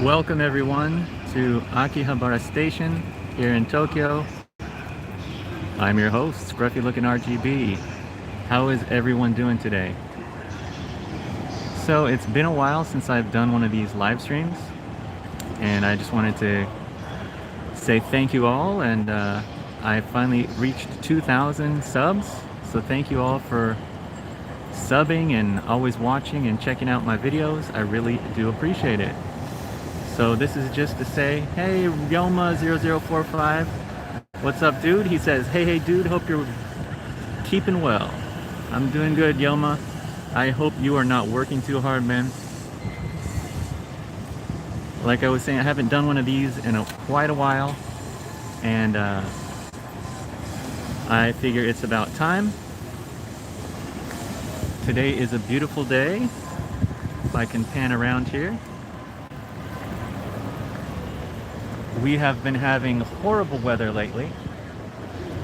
Welcome everyone to Akihabara Station here in Tokyo. I'm your host, Scruffy Looking RGB. How is everyone doing today? So it's been a while since I've done one of these live streams, and I just wanted to say thank you all, and I finally reached 2,000 subs, so thank you all for subbing and always watching and checking out my videos. I really do appreciate it. So this is just to say, hey, Yoma0045, what's up, dude? He says, hey, dude, hope you're keeping well. I'm doing good, Yoma. I hope you are not working too hard, man. Like I was saying, I haven't done one of these in quite a while, and I figure it's about time. Today is a beautiful day. If I can pan around here. We have been having horrible weather lately.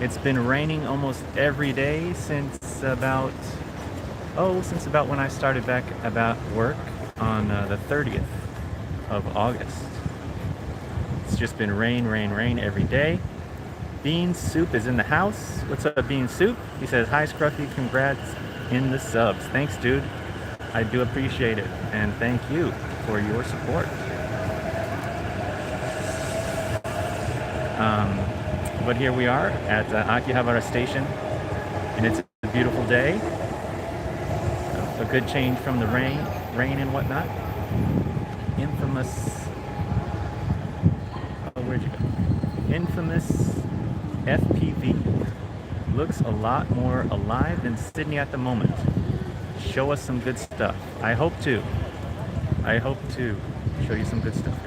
It's been raining almost every day since about when I started back about work on the 30th of August. It's just been rain every day. Bean Soup is in the house. What's up, Bean Soup? He says, hi, Scruffy, congrats in the subs. Thanks, dude. I do appreciate it, and thank you for your support. But here we are at Akihabara Station, and it's a beautiful day. A good change from the rain and whatnot. Infamous. Oh, where'd you go? Infamous FPV looks a lot more alive than Sydney at the moment. Show us some good stuff. I hope to show you some good stuff,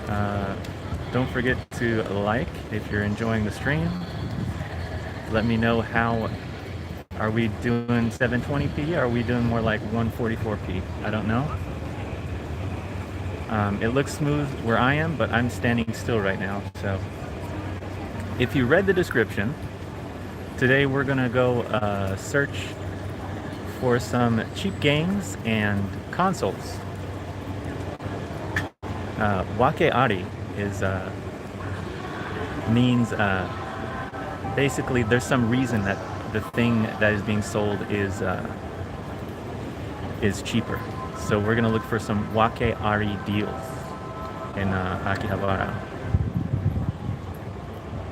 guys. Don't forget to like if you're enjoying the stream. Let me know how. Are we doing 720p? Or are we doing more like 144p? I don't know. It looks smooth where I am, but I'm standing still right now. So if you read the description, today we're gonna go search for some cheap games and consoles. Wakeari means basically there's some reason that the thing that is being sold is cheaper. So we're gonna look for some wakeari deals in Akihabara.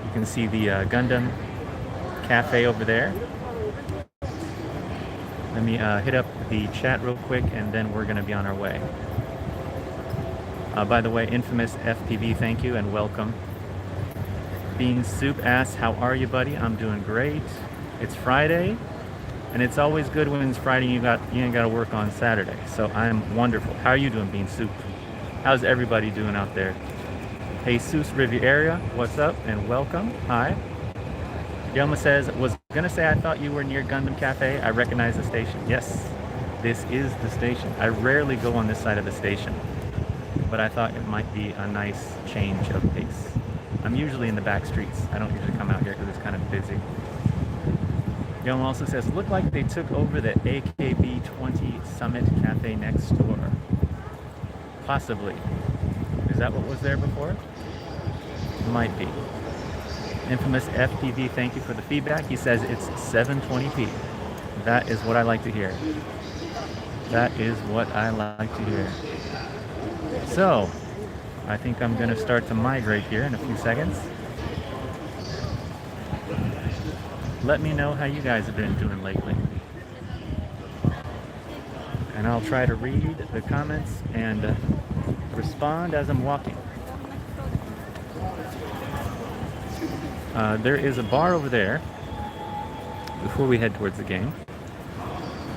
You can see the Gundam cafe over there. Let me hit up the chat real quick, and then we're gonna be on our way. By the way, infamous FPV, thank you and welcome. Bean Soup asks, how are you, buddy? I'm doing great. It's Friday, and it's always good when it's Friday. You ain't got to work on Saturday. So I'm wonderful. How are you doing, Bean Soup? How's everybody doing out there? Jesus Riviera, what's up and welcome. Hi. Yoma says, was gonna say I thought you were near Gundam Cafe. I recognize the station. Yes, this is the station. I rarely go on this side of the station, but I thought it might be a nice change of pace. I'm usually in the back streets. I don't usually come out here because it's kind of busy. Yom also says, look like they took over the AKB20 Summit Cafe next door. Possibly. Is that what was there before? Might be. Infamous FPV, thank you for the feedback. He says it's 720p. That is what I like to hear. That is what I like to hear. So, I think I'm going to start to migrate here in a few seconds. Let me know how you guys have been doing lately. And I'll try to read the comments and respond as I'm walking. There is a bar over there before we head towards the game.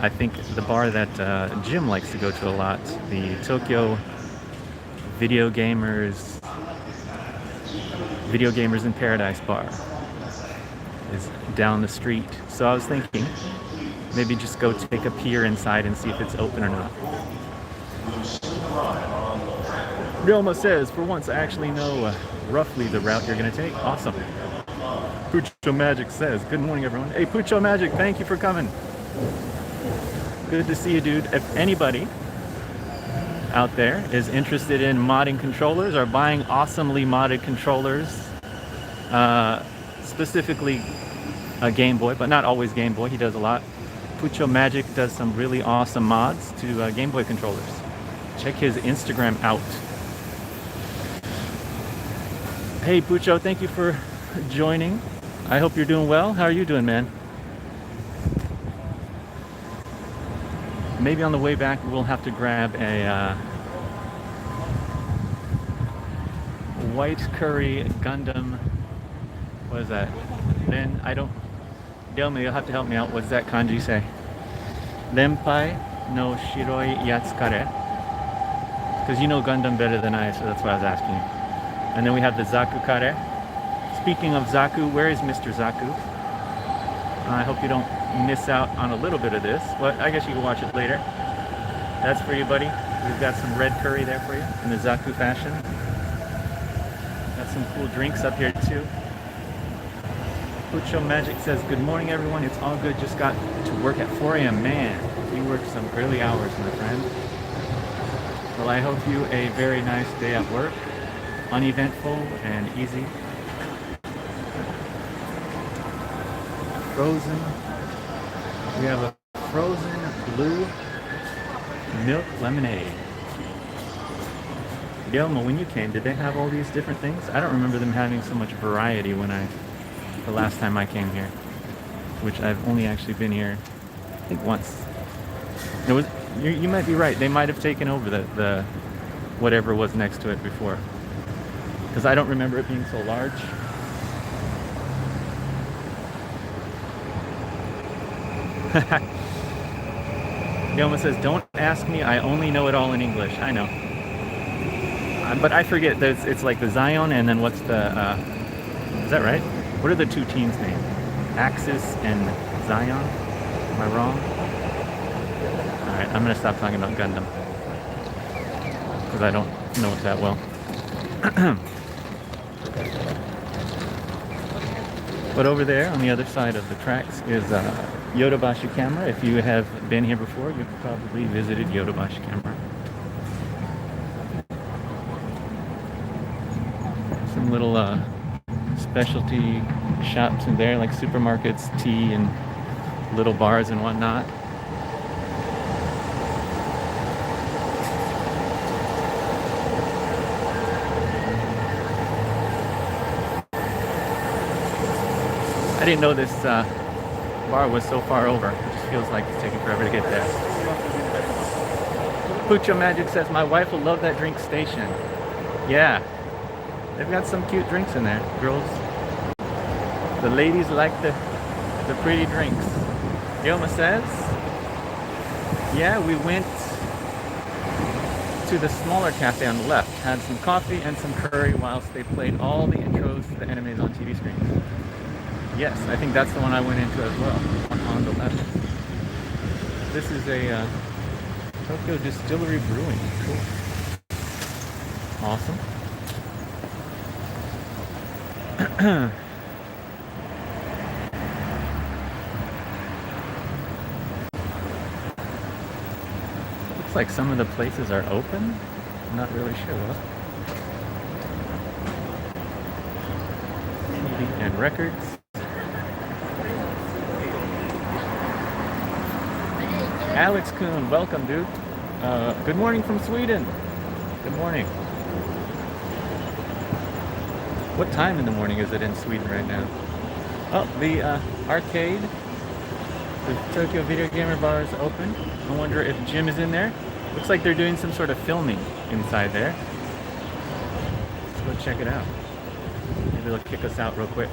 I think the bar that Jim likes to go to a lot, the Tokyo Video Gamers in Paradise bar, is down the street. So I was thinking maybe just go take a peer inside and see if it's open or not. Ryoma says, for once I actually know roughly the route you're going to take. Awesome. Pucho Magic says, good morning everyone. Hey Pucho Magic, thank you for coming. Good to see you, dude. If anybody out there is interested in modding controllers or buying awesomely modded controllers, specifically a Game Boy, but not always Game Boy, he does a lot. Pucho Magic does some really awesome mods to Game Boy controllers. Check his Instagram out. Hey Pucho, thank you for joining. I hope you're doing well. How are you doing, man? Maybe on the way back we'll have to grab a white curry Gundam. What is that? Then I don't. Delma, you'll have to help me out. What does that kanji say? Renpai no shiroi yatsukare. Because you know Gundam better than I, so that's why I was asking you. And then we have the Zaku Kare. Speaking of Zaku, where is Mr. Zaku? I hope you don't miss out on a little bit of this, but I guess you can watch it later. That's for you, buddy. We've got some red curry there for you in the Zaku fashion. Got some cool drinks up here too. Pucho Magic says, good morning everyone. It's all good. Just got to work at 4 a.m. Man, you worked some early hours, my friend. Well, I hope you a very nice day at work. Uneventful and easy. Frozen. We have a frozen blue milk lemonade. Guillermo, when you came, did they have all these different things? I don't remember them having so much variety the last time I came here, which I've only actually been here, I think once. It was, you might be right. They might have taken over the whatever was next to it before, because I don't remember it being so large. Yoma says, don't ask me, I only know it all in English. I know. But I forget, it's like the Zion and then what's the, is that right? What are the two teams' names? Axis and Zion? Am I wrong? Alright, I'm gonna stop talking about Gundam, because I don't know it that well. But over there, on the other side of the tracks, is Yodobashi Camera. If you have been here before, you've probably visited Yodobashi Camera. Some little specialty shops in there, like supermarkets, tea, and little bars and whatnot. I didn't know this bar was so far over. It just feels like it's taking forever to get there. Pucho Magic says, my wife will love that drink station. Yeah, they've got some cute drinks in there, girls. The ladies like the pretty drinks. Yoma says, yeah, we went to the smaller cafe on the left, had some coffee and some curry whilst they played all the intros to the animes on TV screens. Yes, I think that's the one I went into as well, on the left. This is a Tokyo Distillery Brewing. Cool. Awesome. Looks like some of the places are open. I'm not really sure. TV and records. Alex Kuhn, welcome, dude. Good morning from Sweden. Good morning. What time in the morning is it in Sweden right now? Oh, the arcade, the Tokyo Video Gamer Bar is open. I wonder if Jim is in there. Looks like they're doing some sort of filming inside there. Let's go check it out. Maybe they'll kick us out real quick.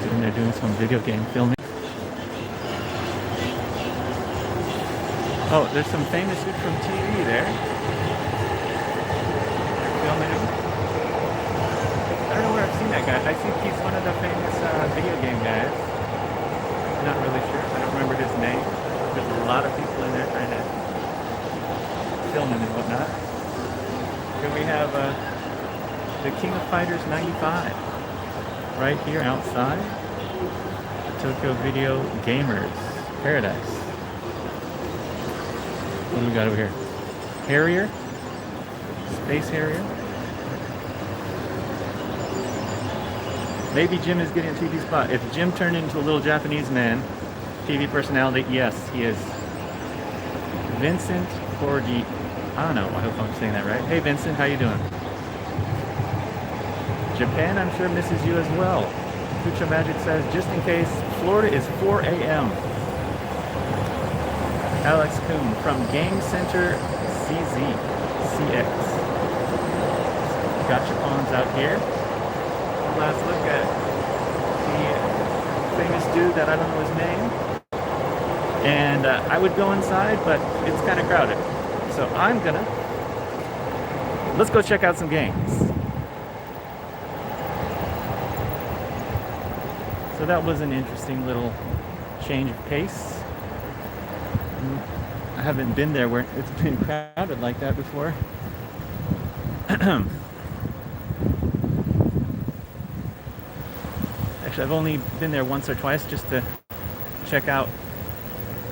And they're doing some video game filming. Oh, there's some famous dude from TV there. They're filming him. I don't know where I've seen that guy. I think he's one of the famous video game guys. not really sure. I don't remember his name. There's a lot of people in there trying to film him and whatnot. Here we have the King of Fighters 95 right here outside Tokyo Video Gamers Paradise. What do we got over here? Harrier? Space Harrier? Maybe Jim is getting a TV spot. If Jim turned into a little Japanese man, TV personality, yes, he is. Vincent Cordy. I don't know. I hope I'm saying that right. Hey, Vincent, how you doing? Japan, I'm sure, misses you as well. Future Magic says, just in case, Florida is 4 a.m. Alex Kuhn from Game Center CX. Gotcha pawns out here. Last look at the famous dude that I don't know his name. And I would go inside, but it's kind of crowded. So let's go check out some games. So that was an interesting little change of pace. I haven't been there where it's been crowded like that before. Actually, I've only been there once or twice just to check out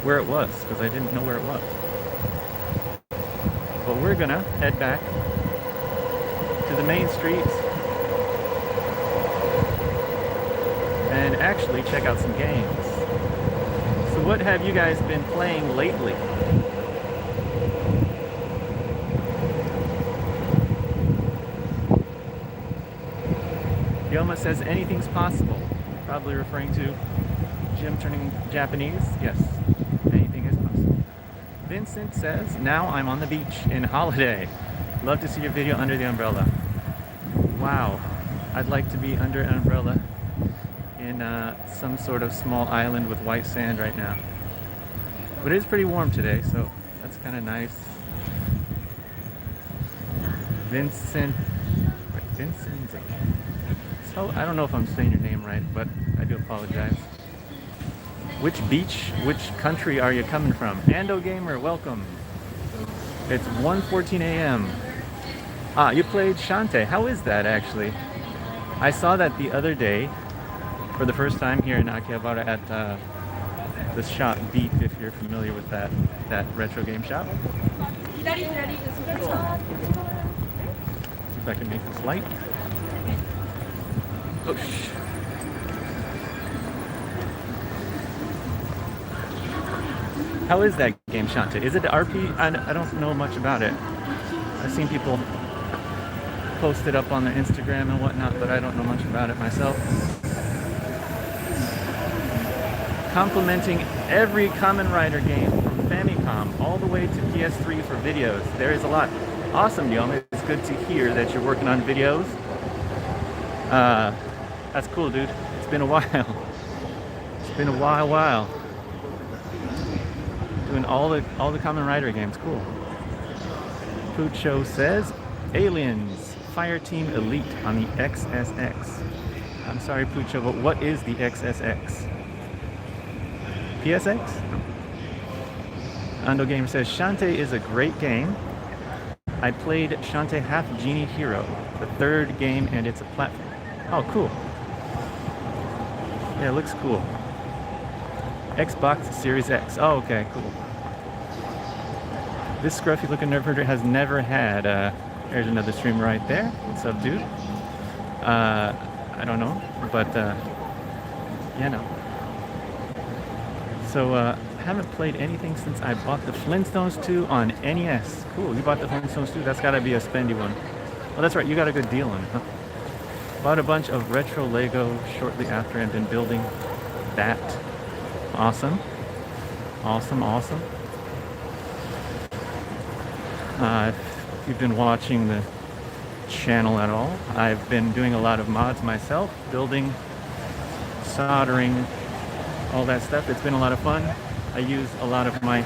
where it was, because I didn't know where it was. But we're gonna head back to the main streets and actually check out some games. So what have you guys been playing lately? Yoma says anything's possible. Probably referring to Jim turning Japanese. Yes, anything is possible. Vincent says, now I'm on the beach in Holiday. Love to see your video under the umbrella. Wow, I'd like to be under an umbrella in some sort of small island with white sand right now. But it is pretty warm today, so that's kind of nice. Vincent. So I don't know if I'm saying your name right, but I do apologize. Which beach, which country are you coming from? Ando Gamer, welcome. It's 1:14 a.m. Ah, you played Shantae. How is that actually? I saw that the other day for the first time here in Akihabara at the shop Beat, if you're familiar with that retro game shop. See if I can make this light. Oh, how is that game, Shantae? Is it the RP? I don't know much about it. I've seen people post it up on their Instagram and whatnot, but I don't know much about it myself. Complimenting every Kamen Rider game from Famicom all the way to PS3 for videos. There is a lot. Awesome, Yoma. It's good to hear that you're working on videos. That's cool, dude. It's been a while. It's been a while. Doing all the Kamen Rider games. Cool. Pucho says, Aliens Fireteam Elite on the XSX. I'm sorry, Pucho, but what is the XSX? PSX? Ando Gamer says, Shantae is a great game. I played Shantae Half Genie Hero, the third game, and it's a platform. Oh, cool. Yeah, it looks cool. Xbox Series X. Oh, okay, cool. This scruffy looking nerve herder has never had, there's another stream right there. What's up, dude? I don't know, but, yeah, no. So, haven't played anything since I bought the Flintstones 2 on NES. Cool, you bought the Flintstones 2? That's gotta be a spendy one. Well, that's right, you got a good deal on it, huh? Bought a bunch of retro Lego shortly after and been building that. Awesome. Awesome. If you've been watching the channel at all, I've been doing a lot of mods myself, building, soldering, all that stuff. It's been a lot of fun. I use a lot of my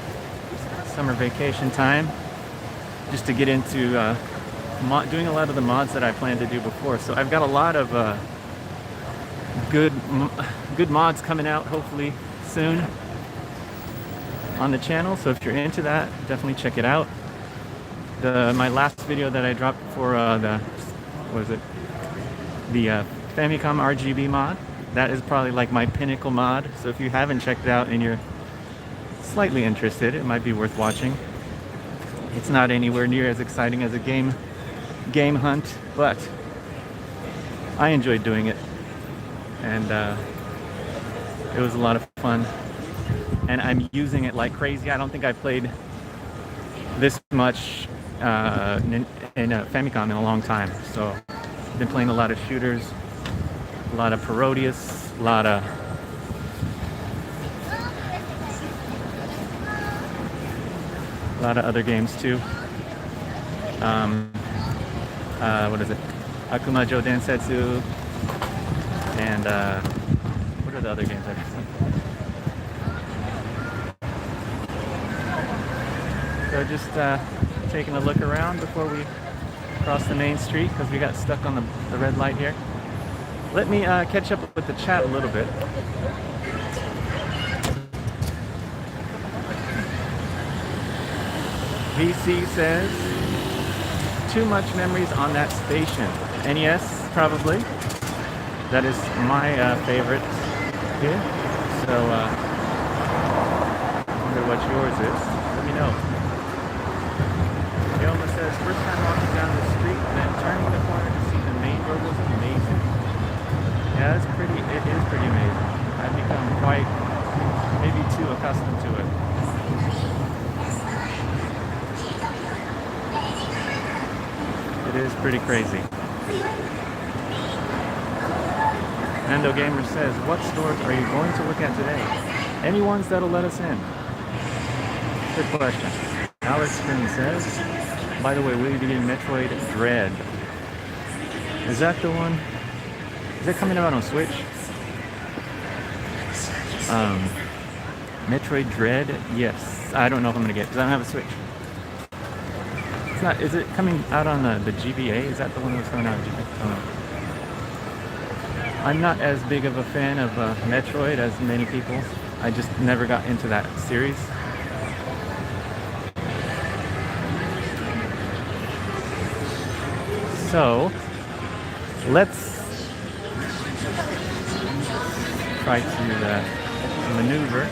summer vacation time just to get into doing a lot of the mods that I planned to do before. So I've got a lot of good mods coming out hopefully soon on the channel, so if you're into that, definitely check it out. My last video that I dropped for the Famicom RGB mod, that is probably like my pinnacle mod, so if you haven't checked it out and you're slightly interested, it might be worth watching. It's not anywhere near as exciting as a game hunt, but I enjoyed doing it, and it was a lot of fun, and I'm using it like crazy. I don't think I played this much in Famicom in a long time, so I've been playing a lot of shooters, a lot of Parodius, a lot of other games too. What is it? Akumajo Densetsu, and what are the other games I've seen? So just taking a look around before we cross the main street, because we got stuck on the red light here. Let me catch up with the chat a little bit. VC says, too much memories on that station. NES, probably. That is my favorite here. So, I wonder what yours is. Let me know. Yoma says, first time walking down the street, then turning the corner to see the main road was amazing. Yeah, it is pretty amazing. I've become quite, maybe too accustomed to it. It is pretty crazy. Nando Gamer says, what stores are you going to look at today? Any ones that'll let us in? Good question. Alex Green says, by the way, will you be getting Metroid Dread? Is that the one? Is that coming out on Switch? Metroid Dread? Yes. I don't know if I'm going to get it because I don't have a Switch. It's not, is it coming out on the GBA? Is that the one that's coming out on GBA? I don't know. I'm not as big of a fan of Metroid as many people. I just never got into that series. So, let's try to maneuver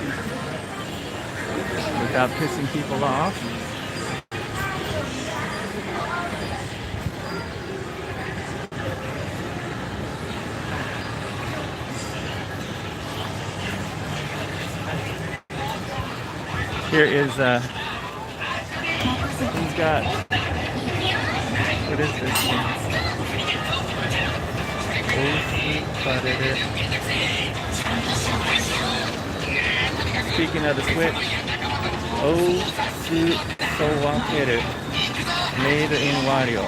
without pissing people off. Here is he's got, what is this one? Speaking of the Switch, Osu Sowakeru, made in Wario,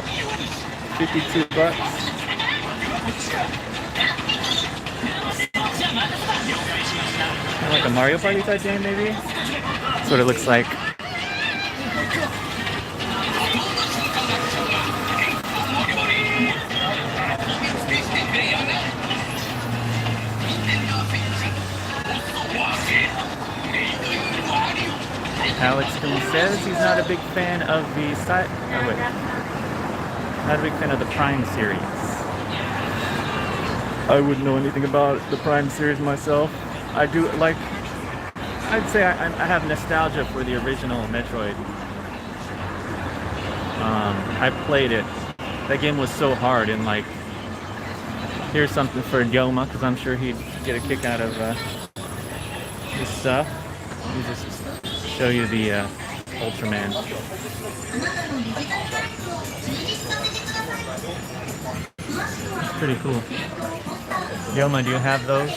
$52. Kind of like a Mario Party type game, maybe? That's what it looks like. Alex Green says he's not a big fan of the not a big fan of the Prime series. I wouldn't know anything about the Prime series myself. I do like, I'd say I have nostalgia for the original Metroid. I played it. That game was so hard, and like, here's something for Yoma, because I'm sure he'd get a kick out of this stuff. Let me just show you the Ultraman. It's pretty cool. Yoma, do you have those?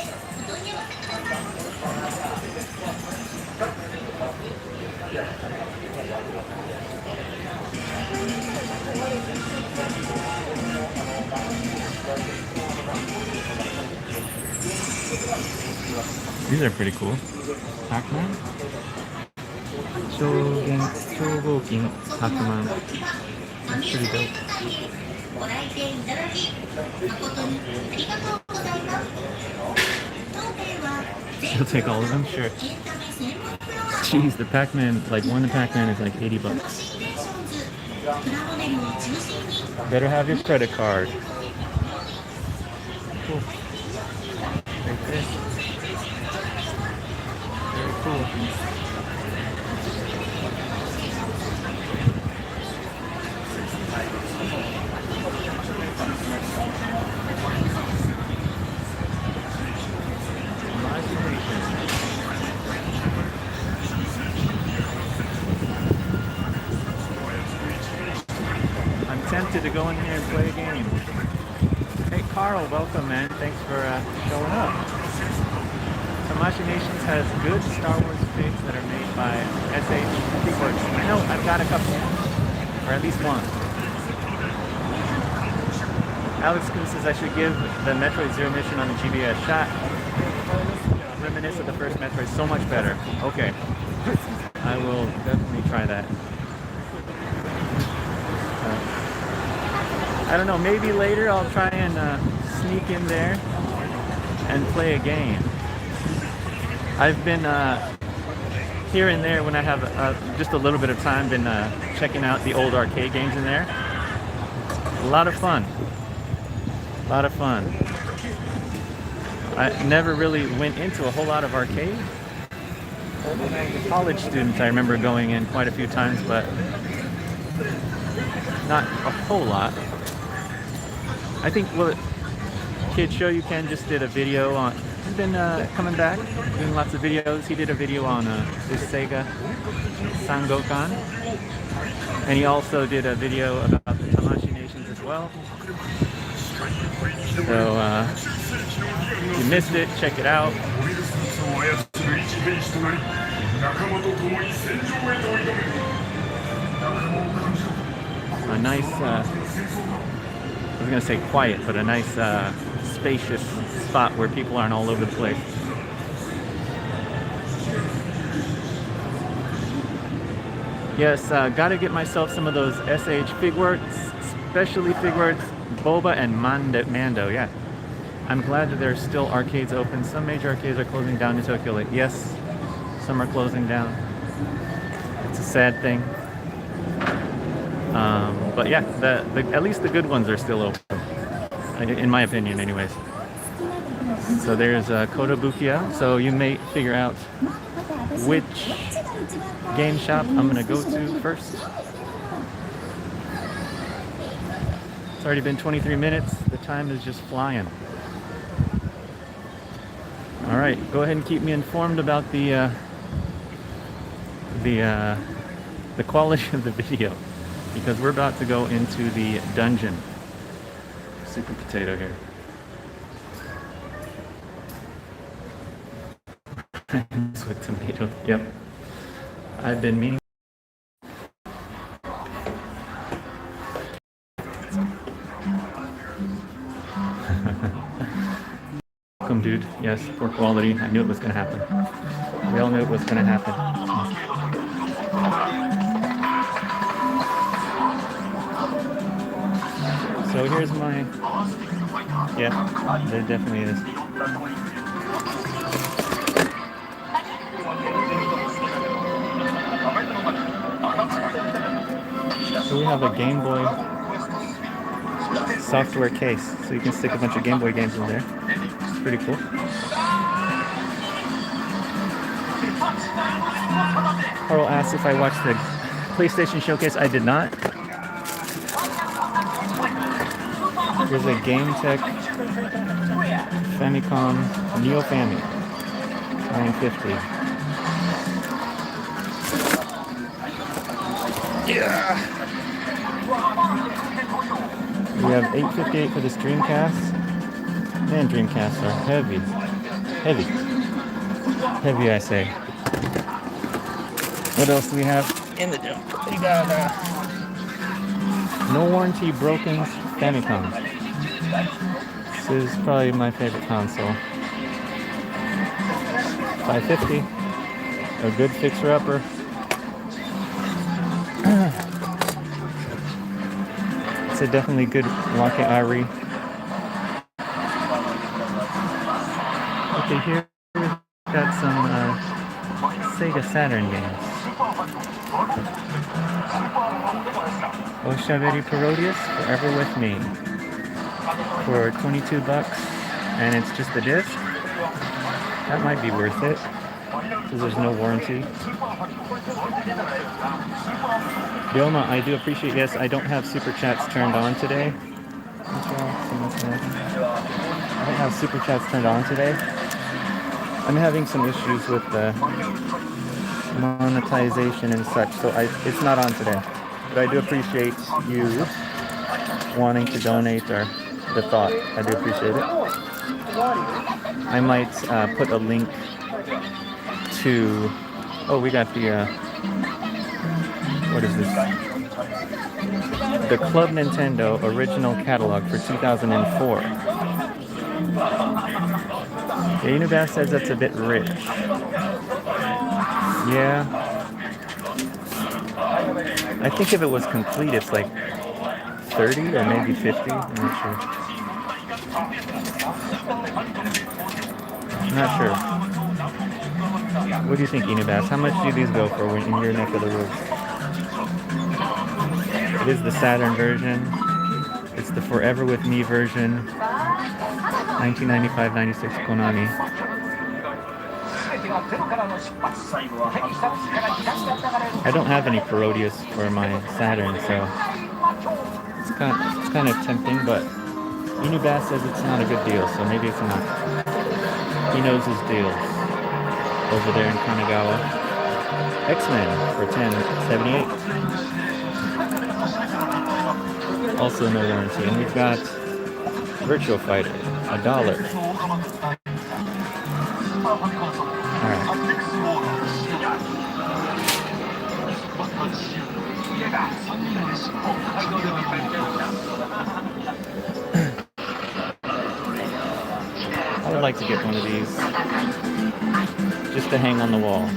These are pretty cool. Pac-Man? Shogokin Pac-Man. That's pretty dope. You'll take all of them? Sure. Jeez, the Pac-Man, like one Pac-Man is like 80 bucks. Better have your credit card. Cool. Like this. Very cool. I'm tempted to go in here and play a game. Hey Carl, welcome man. Thanks for showing up. Tamashi Nations has good Star Wars figs that are made by SH Figworks. I know, I've got a couple. Or at least one. Alex Kuhn says I should give the Metroid Zero Mission on the GBA a shot. Reminisce of the first Metroid, so much better. Okay. I will definitely try that. I don't know, maybe later I'll try and sneak in there and play a game. I've been here and there when I have just a little bit of time, been checking out the old arcade games in there. A lot of fun. A lot of fun. I never really went into a whole lot of arcade. When I was a college student, I remember going in quite a few times, but not a whole lot. I think, well, Kid Show You Can just did a video on, he's been coming back, doing lots of videos. He did a video on this Sega Sangokan. And he also did a video about the Tamashi Nations as well. So, if you missed it, check it out. A nice, I was going to say quiet, but a nice spacious spot where people aren't all over the place. Yes, gotta get myself some of those SH Figworks, especially Figworks, Boba and Mando, yeah. I'm glad that there's still arcades open. Some major arcades are closing down in Tokyo. Like, yes, some are closing down. It's a sad thing. But yeah, at least the good ones are still open, in my opinion anyways. So there's Kotobukiya, so you may figure out which game shop I'm gonna go to first. It's already been 23 minutes, the time is just flying. Alright, go ahead and keep me informed about the quality of the video, because we're about to go into the dungeon. Super potato here. With tomato. Yep. I've been meaning. Welcome, dude. Yes, poor quality. I knew it was going to happen. We all knew it was going to happen. So here's my, yeah, there definitely is. So we have a Game Boy software case, so you can stick a bunch of Game Boy games in there. It's pretty cool. Carl asked if I watched the PlayStation Showcase. I did not. Here's a Game Tech Famicom Neo Fami 950. Yeah. We have 858 for this Dreamcast. Man, Dreamcasts are heavy. Heavy. Heavy, I say. What else do we have in the gym? We got no warranty broken Famicom. This is probably my favorite console. 550. A good fixer-upper. It's a definitely good wakeari. Okay, here got some Sega Saturn games. Oshaberi Parodius, Forever With Me, for 22 bucks, and it's just a disc. That might be worth it, because there's no warranty. Ryoma, I do appreciate, yes, I don't have super chats turned on today. I don't have super chats turned on today. I'm having some issues with the monetization and such, so it's not on today. But I do appreciate you wanting to donate, or the thought. I do appreciate it. I might put a link to, oh, we got the, what is this? The Club Nintendo original catalog for 2004. Yeah, Unibas says that's a bit rich. Yeah. I think if it was complete, it's like 30 or maybe 50. I'm not sure. I'm not sure. What do you think, Unibas? How much do these go for in your neck of the woods? It is the Saturn version. It's the Forever With Me version. 1995-96 Konami. I don't have any Parodius for my Saturn, so it's kind of tempting, but Unibas says it's not a good deal, so maybe it's not. He knows his deals over there in Kanagawa. X-Men for $10.78. Also no warranty. And we've got Virtual Fighter, $1. Alright. I would like to get one of these just to hang on the wall.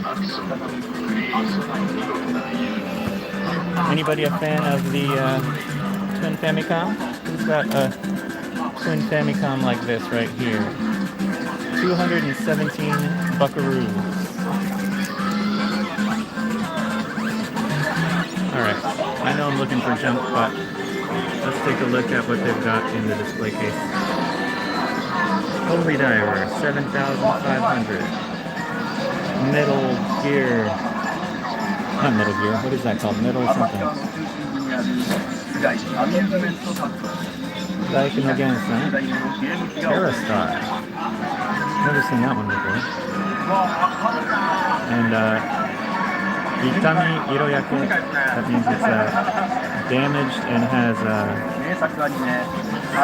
Anybody a fan of the Twin Famicom? Who's got a Twin Famicom like this right here? 217 buckaroos. Alright, I know I'm looking for junk, but let's take a look at what they've got in the display case. Holy Diver, 7,500. Metal Gear. Not Metal Gear, what is that called? Metal something. Like in the game, right? Terrastar. Never seen that one before. And Itami Iroyake, that means it's damaged and has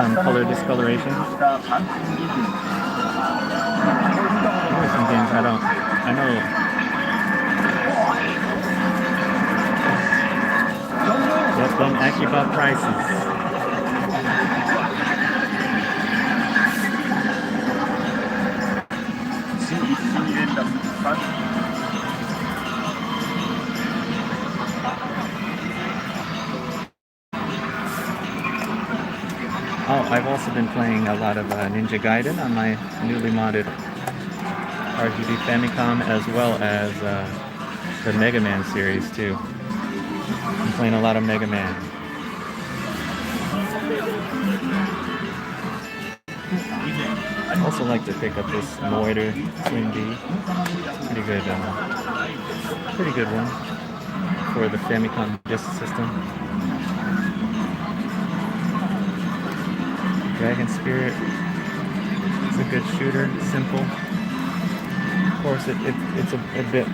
some color discoloration. There are some games I know. Yep, them Akihabara prices. Oh, I've also been playing a lot of Ninja Gaiden on my newly modded RGB Famicom, as well as the Mega Man series too. I'm playing a lot of Mega Man. I'd also like to pick up this Moiter Twin D. Pretty good one for the Famicom disk system. Dragon Spirit. It's a good shooter, simple. Of course, it's a bit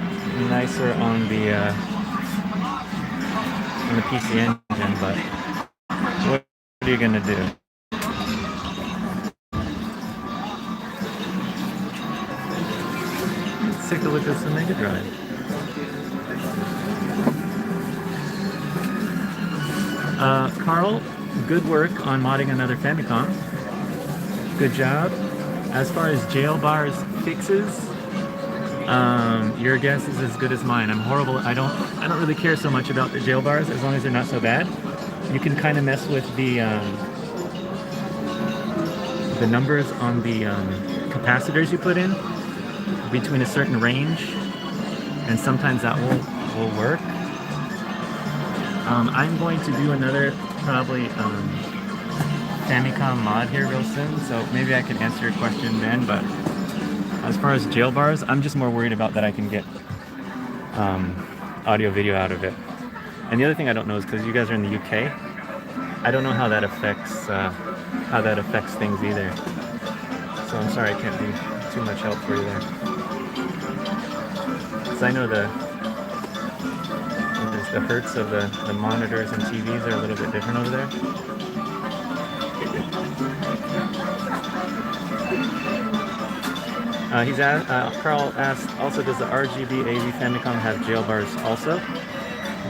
nicer on the PC engine, but what are you gonna do? Let's take a look at some Mega Drive. Carl, good work on modding another Famicom. Good job. As far as jail bars fixes, your guess is as good as mine. I'm horrible. I don't really care so much about the jail bars as long as they're not so bad. You can kind of mess with the numbers on the capacitors you put in, between a certain range, and sometimes that will work. I'm going to do another probably Famicom mod here real soon, so maybe I can answer your question then. But as far as jail bars, I'm just more worried about that I can get audio video out of it. And the other thing I don't know is because you guys are in the UK, I don't know how that affects things either. So I'm sorry I can't be too much help for you there. Because I know the hertz of the monitors and TVs are a little bit different over there. Carl asked, also, does the RGB AV Famicom have jail bars also?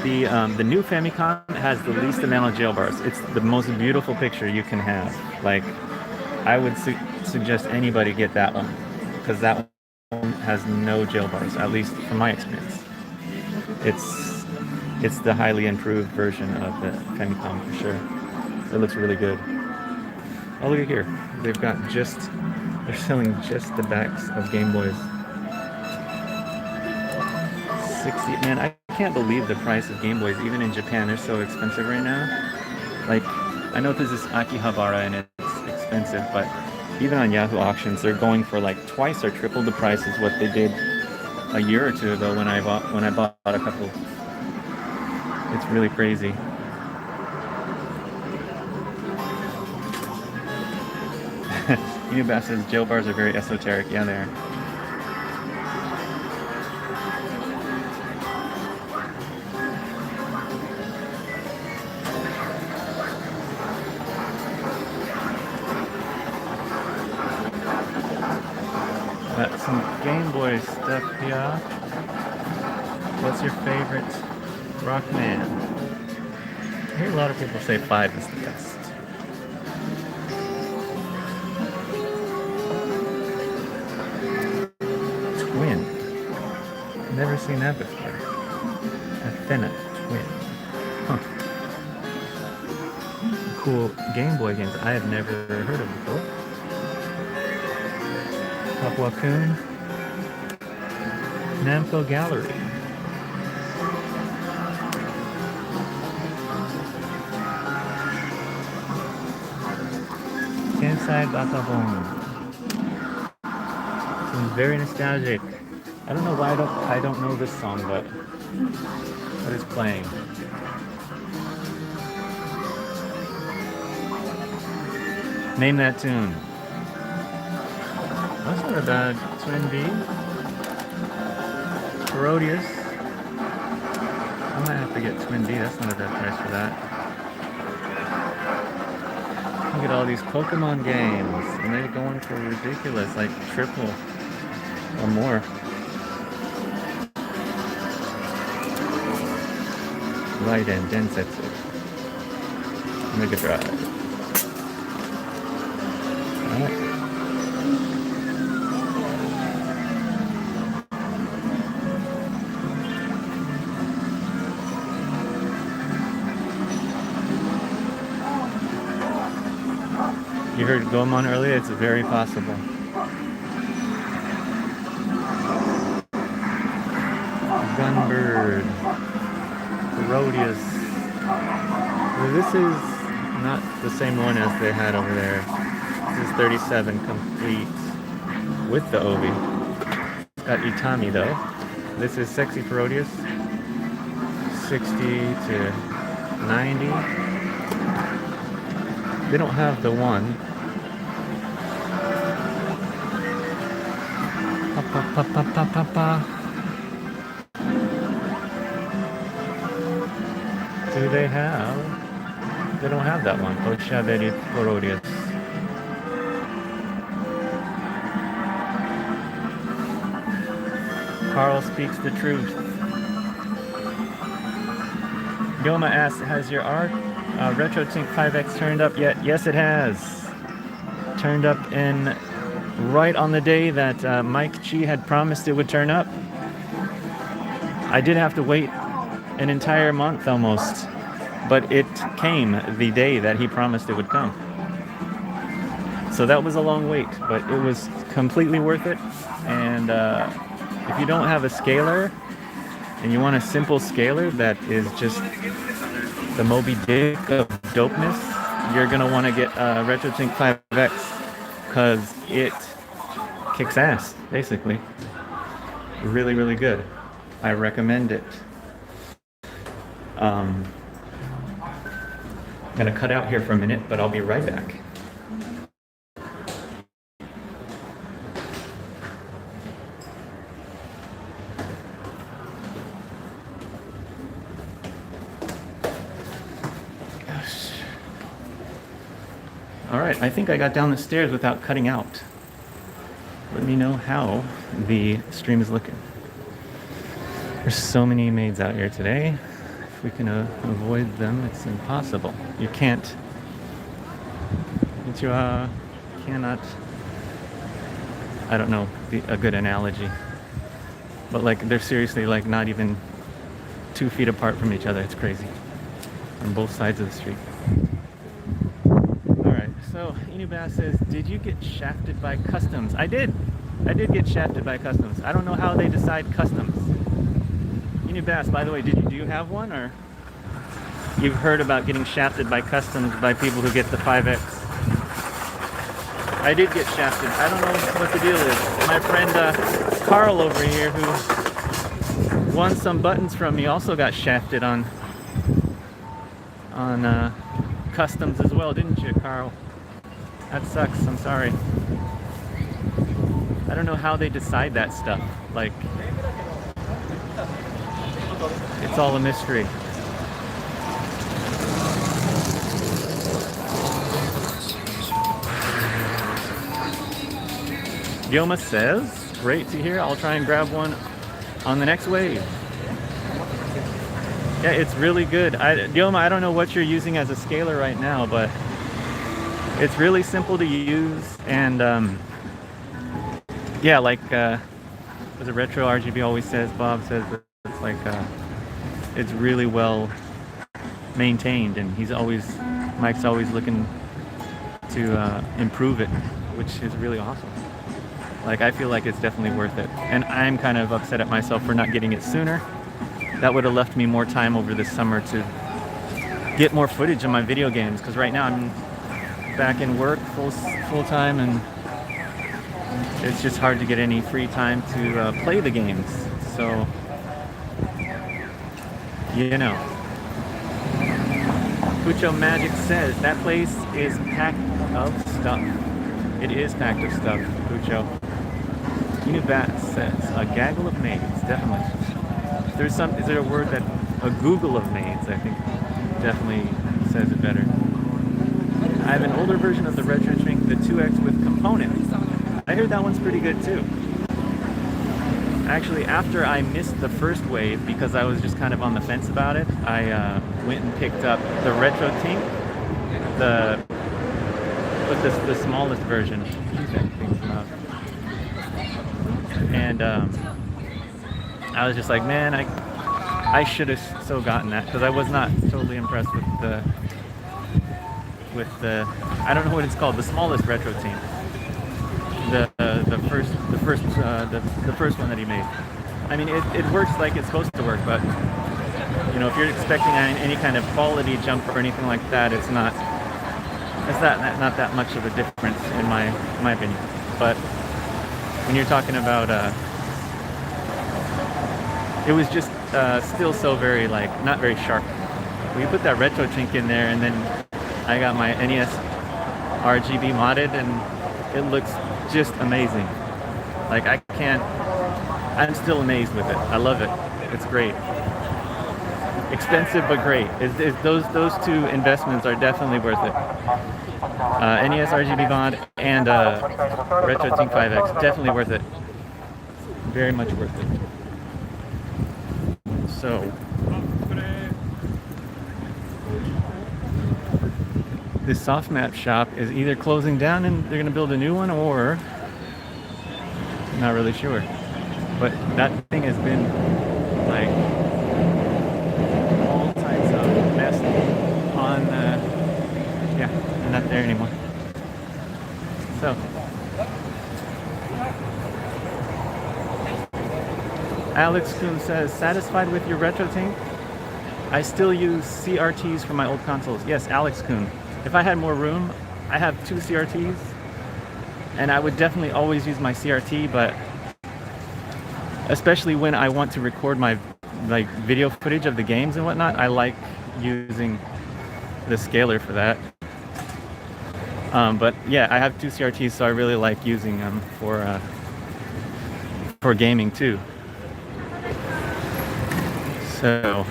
The new Famicom has the least amount of jail bars. It's the most beautiful picture you can have. Like, I would suggest anybody get that one, because that one has no jail bars, at least from my experience. It's the highly improved version of the Famicom for sure. It looks really good. Oh, look at here. They're selling just the backs of Game Boys. 60, man, I can't believe the price of Game Boys, even in Japan. They're so expensive right now. Like, I know this is Akihabara and it's expensive, but even on Yahoo auctions, they're going for like twice or triple the price as what they did a year or two ago when I bought a couple. It's really crazy. Unibas says jail bars are very esoteric. Yeah, they are. Got some Game Boy stuff here. What's your favorite Rockman? I hear a lot of people say 5 is the best. Twin. Never seen that before. Athena Twin. Huh. Cool Game Boy games I have never heard of before. Papua Coon. Namco Gallery. Inside Bakabon. Seems very nostalgic. I don't know why I don't know this song, but it's playing. Name that tune. That's not a bad Twin B. Herodias. I might have to get Twin B. That's not a bad price for that. Look at all these Pokemon games, and they're going for ridiculous, like triple or more. Light and Densetsu. Mega Drive. Alright. You heard Gomon earlier? It's very possible. Gunbird. Herodias. Well, this is not the same one as they had over there. This is 37 complete with the Obi. Got Itami though. This is Sexy Herodias. 60 to 90. They don't have the one. Do they have? They don't have that one. Oshaberi Porodius. Carl speaks the truth. Yoma asks, has your RetroTink 5X turned up yet? Yes, it has. Turned up in right on the day that Mike Chi had promised it would turn up. I did have to wait an entire month almost, but it came the day that he promised it would come. So that was a long wait, but it was completely worth it. And if you don't have a scaler and you want a simple scaler that is just the Moby Dick of dopeness, you're gonna want to get RetroTink 5X because it kicks ass, basically. Really, really good. I recommend it. I'm gonna cut out here for a minute, but I'll be right back. All right, I think I got down the stairs without cutting out. Let me know how the stream is looking. There's so many maids out here today. If we can avoid them, it's impossible. You can't. You cannot. I don't know a good analogy, but like they're seriously like not even 2 feet apart from each other. It's crazy on both sides of the street. So, Inubass says, did you get shafted by customs? I did get shafted by customs. I don't know how they decide customs. Inubass, by the way, do you have one? Or you've heard about getting shafted by customs by people who get the 5X? I did get shafted. I don't know what the deal is. My friend Carl over here, who won some buttons from me, also got shafted on customs as well, didn't you, Carl? That sucks. I'm sorry. I don't know how they decide that stuff. Like, it's all a mystery. Yoma says, great to hear. I'll try and grab one on the next wave. Yeah, it's really good. Yoma, I don't know what you're using as a scaler right now, but it's really simple to use, and yeah, like as a retro RGB always says, Bob says that it's like it's really well maintained, and Mike's always looking to improve it, which is really awesome. Like, I feel like it's definitely worth it, and I'm kind of upset at myself for not getting it sooner. That would have left me more time over this summer to get more footage of my video games, because right now I'm back in work full time, and it's just hard to get any free time to play the games. So, you know. Pucho Magic says that place is packed of stuff. It is packed of stuff, Pucho. Unubat says a gaggle of maids, definitely. Is there a word that a Google of maids? I think definitely says it better. I have an older version of the RetroTink, the 2X with components. I heard that one's pretty good too. Actually, after I missed the first wave because I was just kind of on the fence about it, I went and picked up the RetroTink, the smallest version. And I was just like, man, I should have so gotten that, because I was not totally impressed with the I don't know what it's called, the smallest RetroTink, the first one that he made. I mean, it works like it's supposed to work, but you know, if you're expecting any kind of quality jump or anything like that, it's not that much of a difference in my opinion. But when you're talking about it was just still so very, like, not very sharp. When you put that RetroTink in there, and then I got my NES RGB modded, and it looks just amazing. Like, I'm still amazed with it. I love it. It's great. Expensive but great. Those two investments are definitely worth it. NES RGB mod and RetroTink 5X, definitely worth it. Very much worth it. So, this soft map shop is either closing down and they're going to build a new one, or I'm not really sure. But that thing has been like all types of mess on, yeah, they're not there anymore. So, Alex Kuhn says, satisfied with your retro tank? I still use CRTs for my old consoles. Yes, Alex Kuhn. If I had more room, I have 2 CRTs, and I would definitely always use my CRT, but especially when I want to record my video footage of the games and whatnot, I like using the scaler for that. But yeah, I have 2 CRTs, so I really like using them for gaming too. So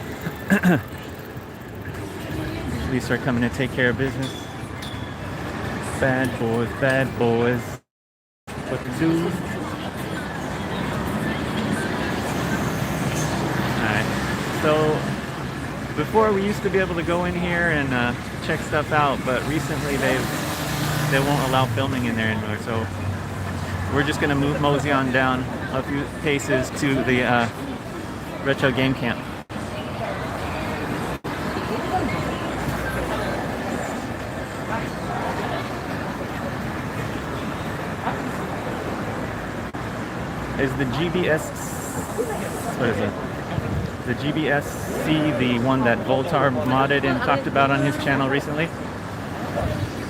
we start coming to take care of business. Bad boys, bad boys. What to do? Alright, so before we used to be able to go in here and check stuff out, but recently they won't allow filming in there anymore. So we're just gonna mosey on down a few paces to the retro game camp. Is the GBS, what is it? The GBSC, the one that Voltar modded and talked about on his channel recently?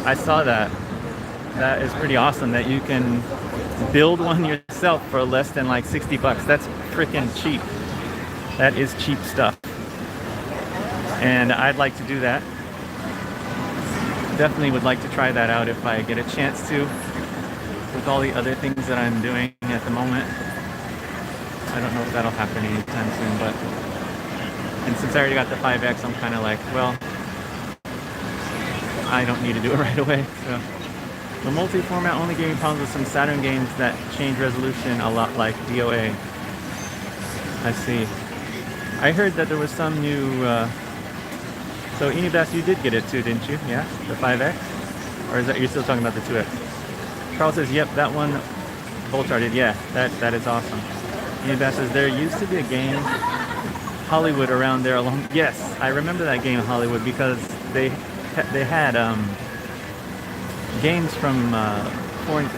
I saw that. That is pretty awesome that you can build one yourself for less than like 60 bucks. That's freaking cheap. That is cheap stuff. And I'd like to do that. Definitely would like to try that out if I get a chance to. With all the other things that I'm doing at the moment. I don't know if that'll happen anytime soon, but and since I already got the 5X, I'm kind of like, well, I don't need to do it right away. So the multi-format only gave me problems with some Saturn games that change resolution a lot, like DOA. I see. I heard that there was some new so Inibas, you did get it too, didn't you? Yeah, the 5X? Or is that you're still talking about the 2X? Carl says, yep, that one Voltar did. Yeah, that is awesome. Inibas says, there used to be a game, Hollywood, around there along. Yes, I remember that game, Hollywood, because they had games from foreign,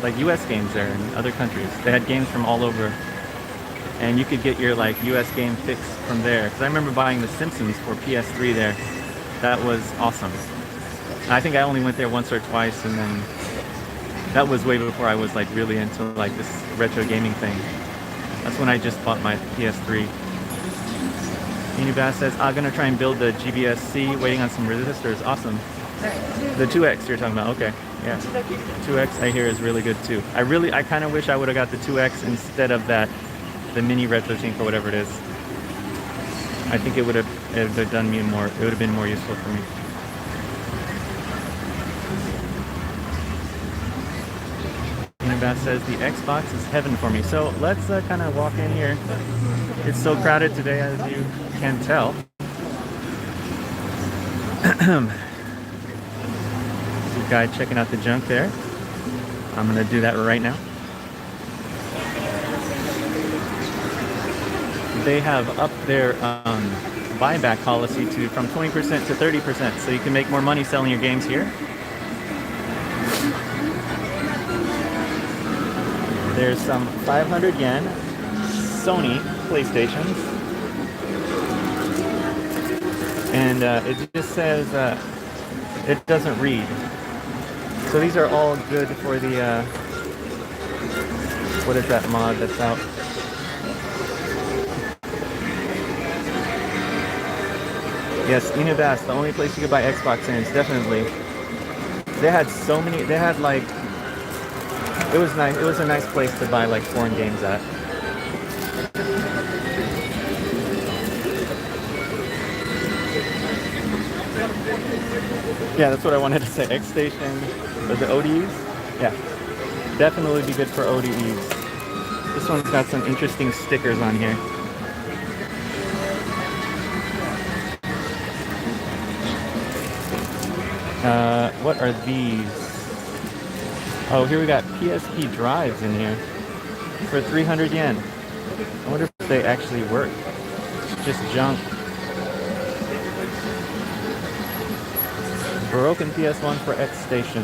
like US games there in other countries. They had games from all over, and you could get your like US game fix from there. Because I remember buying The Simpsons for PS3 there. That was awesome. I think I only went there once or twice, and then that was way before I was like really into like this retro gaming thing. That's when I just bought my PS3. Unibas says, I'm gonna try and build the GBSC, waiting on some resistors. Awesome. The 2X you're talking about, okay. Yeah. 2X I hear is really good too. I kind of wish I would have got the 2X instead of the mini retro tank or whatever it is. I think it would have done me more, it would have been more useful for me. Unibas says, the Xbox is heaven for me. So let's kind of walk in here. It's so crowded today, as you can tell. There's a guy checking out the junk there. I'm gonna do that right now. They have upped their buyback policy from 20% to 30%, so you can make more money selling your games here. There's some 500 yen Sony PlayStations, and it just says it doesn't read. So these are all good for the what is that mod that's out? Yes, Inubas, the only place you could buy Xbox games, definitely. They had so many. They had like, it was nice. It was a nice place to buy like foreign games at. Yeah, that's what I wanted to say. X Station, the ODEs. Yeah, definitely be good for ODEs. This one's got some interesting stickers on here. What are these? Oh, here we got PSP drives in here for 300 yen. I wonder if they actually work. It's just junk. Broken PS1 for X Station.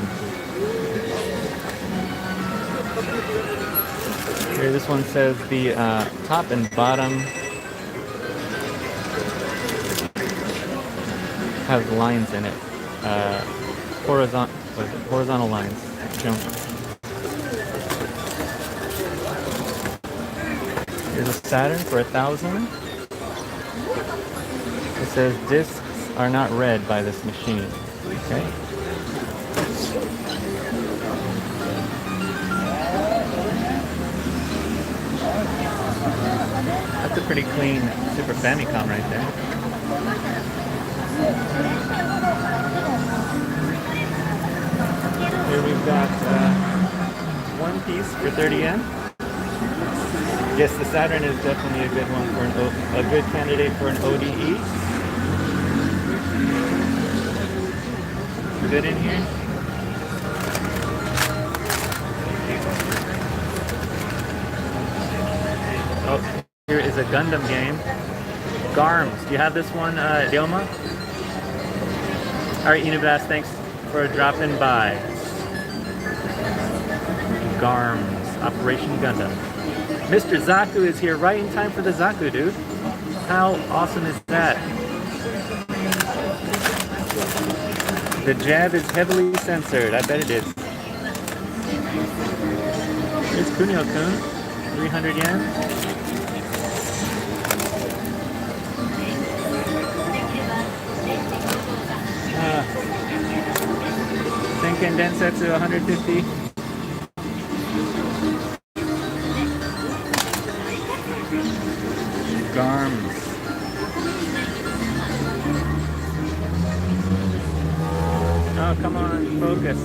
Here, this one says the top and bottom has lines in it. Horizontal lines. Here's a Saturn for 1,000. It says discs are not read by this machine. Okay. That's a pretty clean Super Famicom right there. Here we've got one piece for 30 yen. Yes, the Saturn is definitely a good one for a good candidate for an ODE. Good in here. Oh, here is a Gundam game. Garms. Do you have this one, Ryoma? All right, Unibas, thanks for dropping by. Garms, Operation Gundam. Mr. Zaku is here right in time for the Zaku, dude. How awesome is that? The jab is heavily censored. I bet it is. Here's Kunio-kun. 300 yen. Senken Densetsu 150. Garms. Oh, come on, focus.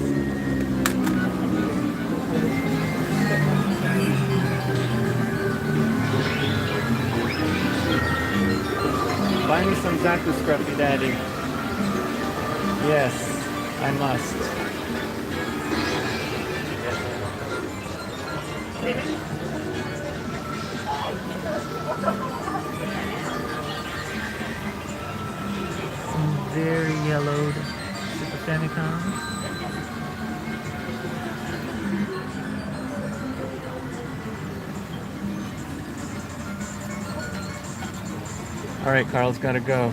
Buy me some Zaku Scruffy Daddy. Yes, I must. Some very yellowed Super Famicom. All right, Carl's got to go.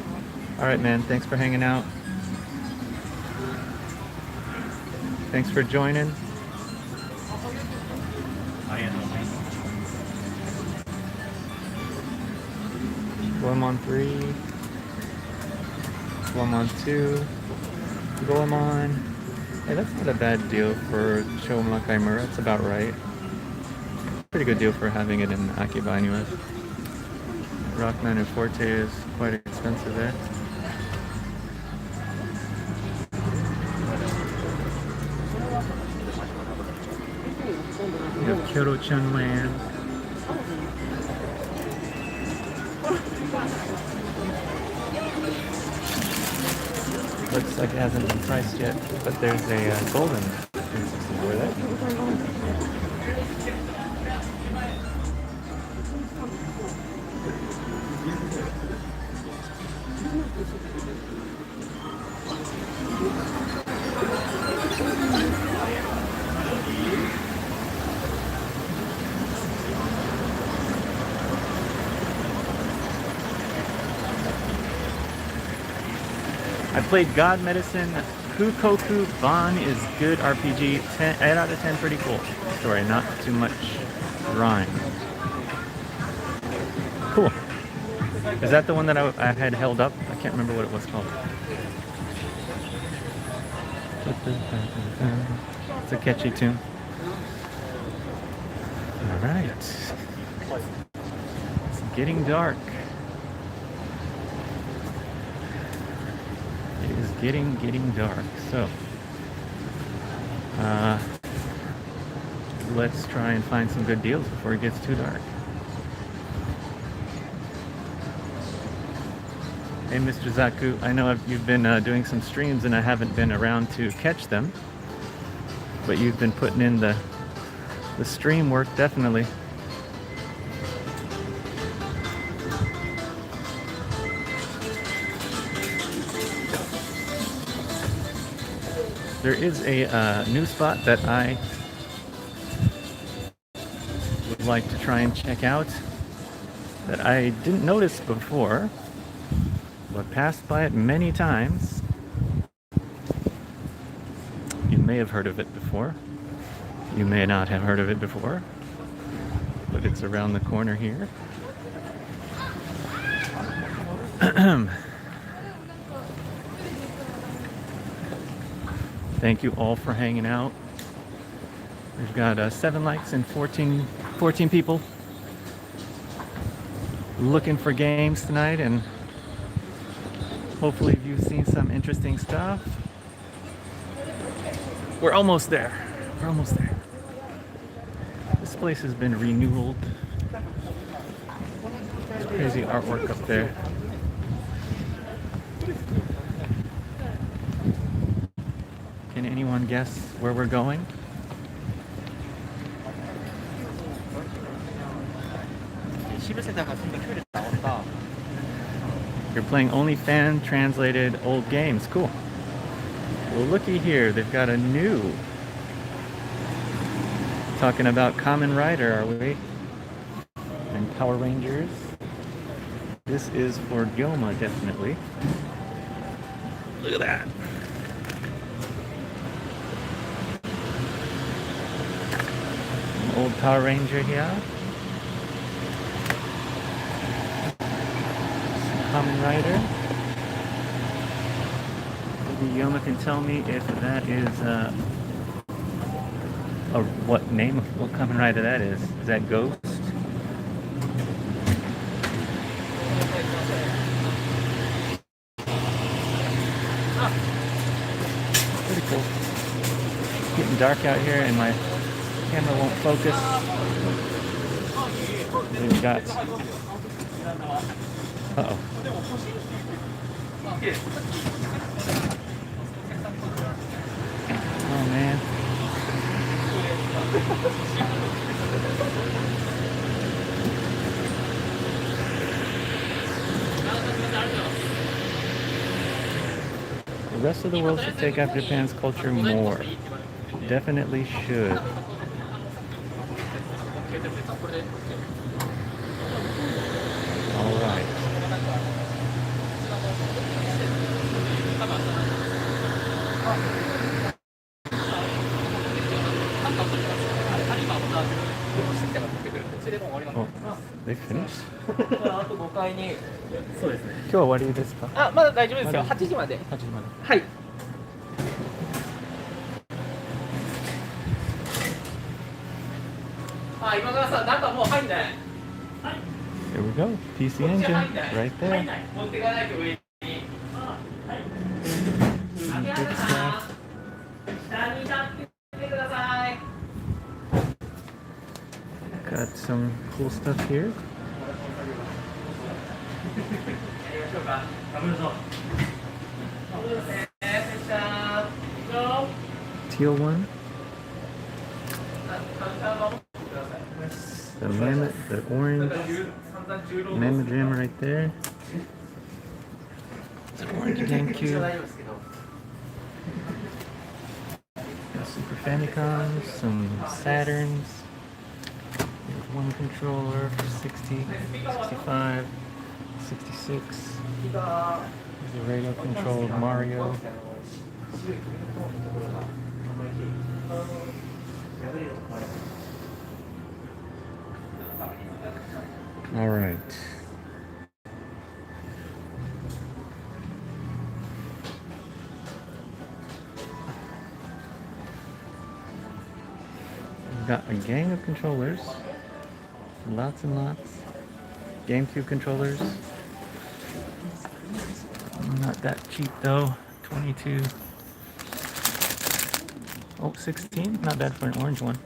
All right, man. Thanks for hanging out. Thanks for joining. Goemon 3. Goemon 2. Goemon. Hey, that's not a bad deal for Shoma Kaimura. It's about right. Pretty good deal for having it in Akihabara anyway. Rockman and Forte is quite expensive there. You have Kyoto-chan Land. Looks like it hasn't been priced yet, but there's a golden for that. I played God Medicine. Kukoku Ban is good RPG. 8 out of 10, pretty cool story. Not too much rhyme. Cool. Is that the one that I had held up? I can't remember what it was called. It's a catchy tune. All right. It's getting dark. It is getting dark. So, let's try and find some good deals before it gets too dark. Hey, Mr. Zaku, I know you've been doing some streams and I haven't been around to catch them, but you've been putting in the stream work, definitely. There is a new spot that I was like to try and check out that I didn't notice before, but passed by it many times. You may have heard of it before. You may not have heard of it before, but it's around the corner here. Thank you all for hanging out. We've got 7 likes and 14 people looking for games tonight, and hopefully you've seen some interesting stuff. We're almost there. We're almost there. This place has been renewed. There's crazy artwork up there. Can anyone guess where we're going? You're playing only fan translated old games. Cool. Well, looky here. They've got a new. Talking about Kamen Rider, are we? And Power Rangers. This is for Gyoma, definitely. Look at that. An old Power Ranger here. Kamen Rider. Maybe Yoma can tell me if that is what Kamen Rider that is. Is that Ghost? Pretty cool. It's getting dark out here and my camera won't focus. We've got... Uh-oh. Oh man. The rest of the world should take after Japan's culture more. Definitely should. All right. Oh, they finished? 5階にそうですね。今日は終わりですか？あ、まだ大丈夫ですよ。8時まで。8時まで。はい。あ、今川さん、中もう入んない。Here we go. PC engine right there. 持ってかないと上に。Some good stuff. 下に立っててください。Got some cool stuff here. Teal one. The mammoth, the orange mammoth gem right there. The orange GameCube. Got Super Famicoms, some Saturns. There's one controller for 60, 65, 66. There's a radio controlled Mario. All right. We've got a gang of controllers. Lots and lots. GameCube controllers. Not that cheap though. 22. Oh, 16. Not bad for an orange one.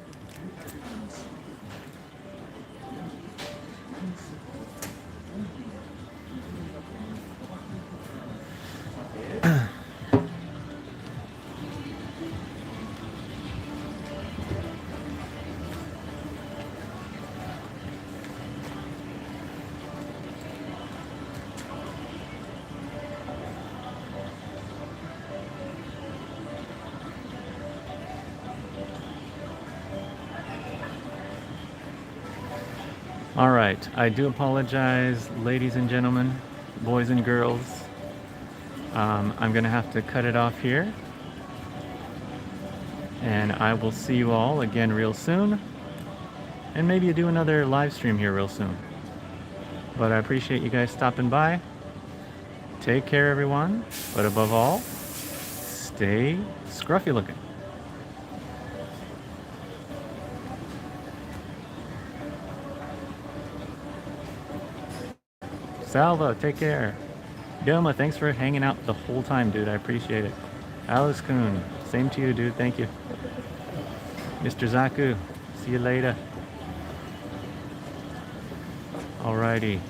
All right, I do apologize, ladies and gentlemen, boys and girls. I'm gonna have to cut it off here, and I will see you all again real soon, and maybe do another live stream here real soon. But I appreciate you guys stopping by. Take care, everyone, but above all, stay scruffy looking. Salva, take care. Doma, thanks for hanging out the whole time, dude. I appreciate it. Alice Kuhn, same to you, dude. Thank you. Mr. Zaku, see you later. Alrighty.